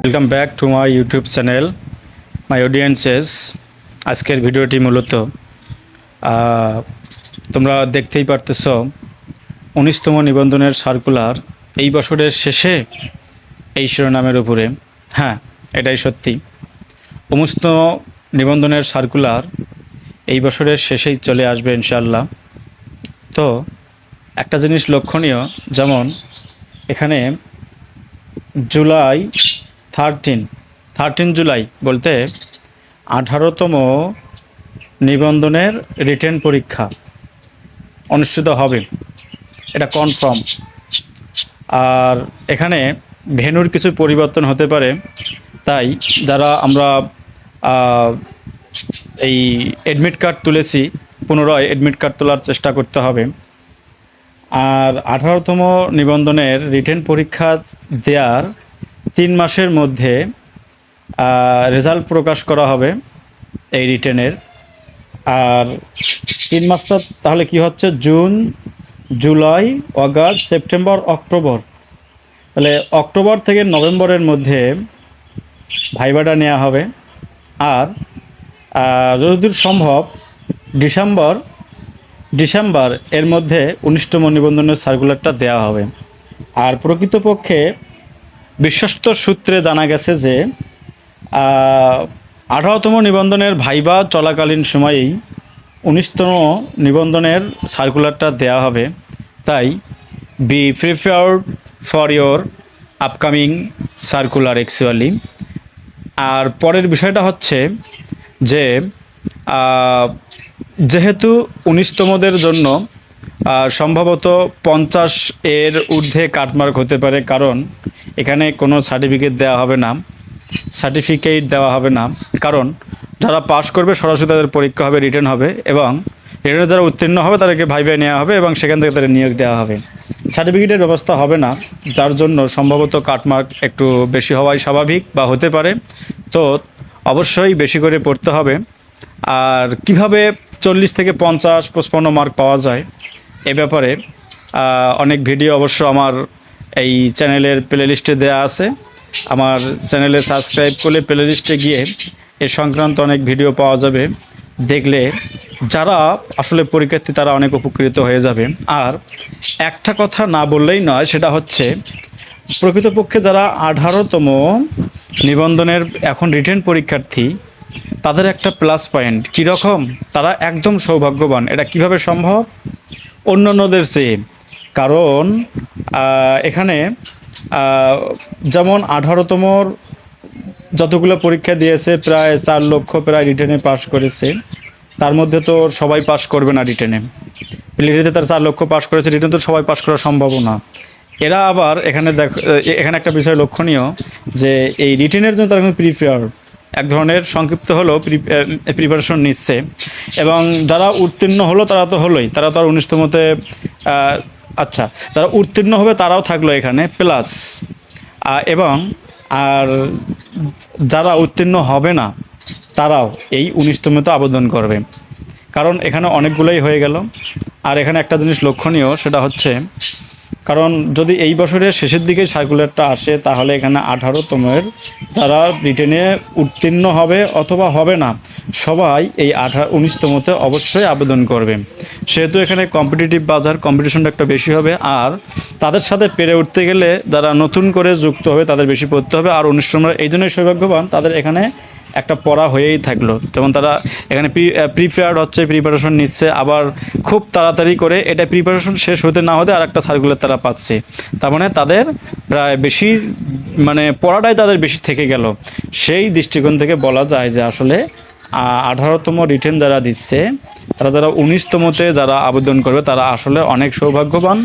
Welcome back to my YouTube channel my audiences. আজকের ভিডিওটি মূলত তোমরা দেখতেই পারতেছ 19তম নিবন্ধনের সার্কুলার এই বছরের শেষে এই শিরোনামের উপরে। হ্যাঁ, এটাই সত্যি। 19তম নিবন্ধনের সার্কুলার এই বছরের শেষেই চলে আসবে ইনশাআল্লাহ। তো একটা জিনিস লক্ষণীয়, যেমন এখানে জুলাই 13 জুলাই বলতে 18তম নিবন্ধনের রিটেন পরীক্ষা অনুষ্ঠিত হবে, এটা কনফার্ম। আর এখানে ভেন্যুর কিছু পরিবর্তন হতে পারে, তাই যারা আমরা এই অ্যাডমিট কার্ড তুলেছি পুনরায় অ্যাডমিট কার্ড তোলার চেষ্টা করতে হবে। আর 18তম নিবন্ধনের রিটেন পরীক্ষা দেওয়ার 3 মাসের মধ্যে রেজাল্ট প্রকাশ করা হবে এই রিটেনের। আর 3 মাসটা তাহলে কি হচ্ছে, June, July, August, September, October. তাহলে অক্টোবর থেকে নভেম্বরের মধ্যে ভাইভাটা নেওয়া হবে। আর যতদূর সম্ভব ডিসেম্বর এর মধ্যে 19তম নিবন্ধনের সার্কুলারটা দেওয়া হবে। আর প্রকৃতপক্ষে বিশ্বস্ত সূত্রে জানা গেছে যে 18তম নিবন্ধনের ভাইবা চলাকালীন সময়েই 19তম নিবন্ধনের সার্কুলারটা দেওয়া হবে। তাই be prepared for your upcoming circular actually. আর পরের বিষয়টা হচ্ছে যে যেহেতু 19তমদের জন্য সম্ভবত 50 এর ঊর্ধ্বে কাটমার্ক হতে পারে, কারণ এখানে কোনো সার্টিফিকেট দেওয়া হবে না। কারণ যারা পাস করবে সরাসরি তাদের পরীক্ষা হবে, রিটেন হবে, এবং রিটেনে যারা উত্তীর্ণ হবে তাদেরকে ভাইভায় নেওয়া হবে এবং সেখান থেকে তাদের নিয়োগ দেওয়া হবে। সার্টিফিকেটের ব্যবস্থা হবে না, যার জন্য সম্ভবত কাটমার্ক একটু বেশি হওয়াই স্বাভাবিক বা হতে পারে। তো অবশ্যই বেশি করে পড়তে হবে। আর কিভাবে 40 থেকে 50, 55 মার্ক পাওয়া যায় এ ব্যাপারে অনেক ভিডিও অবশ্য আমার এই চ্যানেলের প্লেলিস্টে দেওয়া আছে। আমার চ্যানেলে সাবস্ক্রাইব করলে প্লেলিস্টে গিয়ে এ সংক্রান্ত অনেক ভিডিও পাওয়া যাবে। দেখলে যারা আসলে পরীক্ষার্থী তারা অনেক উপকৃত হয়ে যাবে। আর একটা কথা না বললেই নয়, সেটা হচ্ছে প্রকৃতপক্ষে যারা 18তম নিবন্ধনের এখন রিটেন পরীক্ষার্থী তাদের একটা প্লাস পয়েন্ট কীরকম, তারা একদম সৌভাগ্যবান। এটা কিভাবে সম্ভব অন্যান্যদের চেয়ে? কারণ এখানে যেমন 18তমর যতগুলো পরীক্ষা দিয়েছে প্রায় 4 লক্ষ প্রায় রিটেনে পাস করেছে, তার মধ্যে তো সবাই পাস করবে না রিটেনে। প্রিলিতে তার 4 লক্ষ পাস করেছে, রিটেনে তো সবাই পাস করা সম্ভব না। এরা আবার এখানে একটা বিষয় লক্ষণীয় যে এই রিটেনের জন্য তারা কিন্তু প্রিপেয়ার, এক ধরনের সংক্ষিপ্ত হলেও প্রিপারেশন নিচ্ছে। এবং যারা উত্তীর্ণ হলো তারা তো হলোই, তারা তো আর 19তমতে আচ্ছা যারা উত্তীর্ণ হবে তারাও থাকলো এখানে প্লাস, এবং আর যারা উত্তীর্ণ হবে না তারাও এই 19তমতে আবেদন করবে। কারণ এখানে অনেকগুলোই হয়ে গেল। আর এখানে একটা জিনিস লক্ষণীয়, সেটা হচ্ছে কারণ যদি এই বছরের শেষের দিকে সার্কুলারটা আসে তাহলে এখানে 18তমের যারা রিটেনে উত্তীর্ণ হবে অথবা হবে না সবাই এই 19তমতে অবশ্যই আবেদন করবে। সেহেতু এখানে কম্পিটিটিভ বাজার, কম্পিটিশনটা একটা বেশি হবে। আর তাদের সাথে পেরে উঠতে গেলে যারা নতুন করে যুক্ত হবে তাদের বেশি পড়তে হবে। আর 19তমরা এই জন্যই সৌভাগ্যবান, তাদের এখানে একটা পড়া হয়েই থাকলো। যেমন তারা এখানে প্রিপেয়ার্ড হচ্ছে, প্রিপারেশন নিচ্ছে, আবার খুব তাড়াতাড়ি করে এটা প্রিপারেশন শেষ হতে না হতে আর একটা সার্কুলার তারা পাচ্ছে। তার মানে তাদের প্রায় বেশি, মানে পড়াটাই তাদের বেশি থেকে গেল। সেই দৃষ্টিকোণ থেকে বলা যায় যে আসলে 18তম রিটেন যারা দিচ্ছে তারা যারা 19তমতে যারা আবেদন করবে তারা আসলে অনেক সৌভাগ্যবান।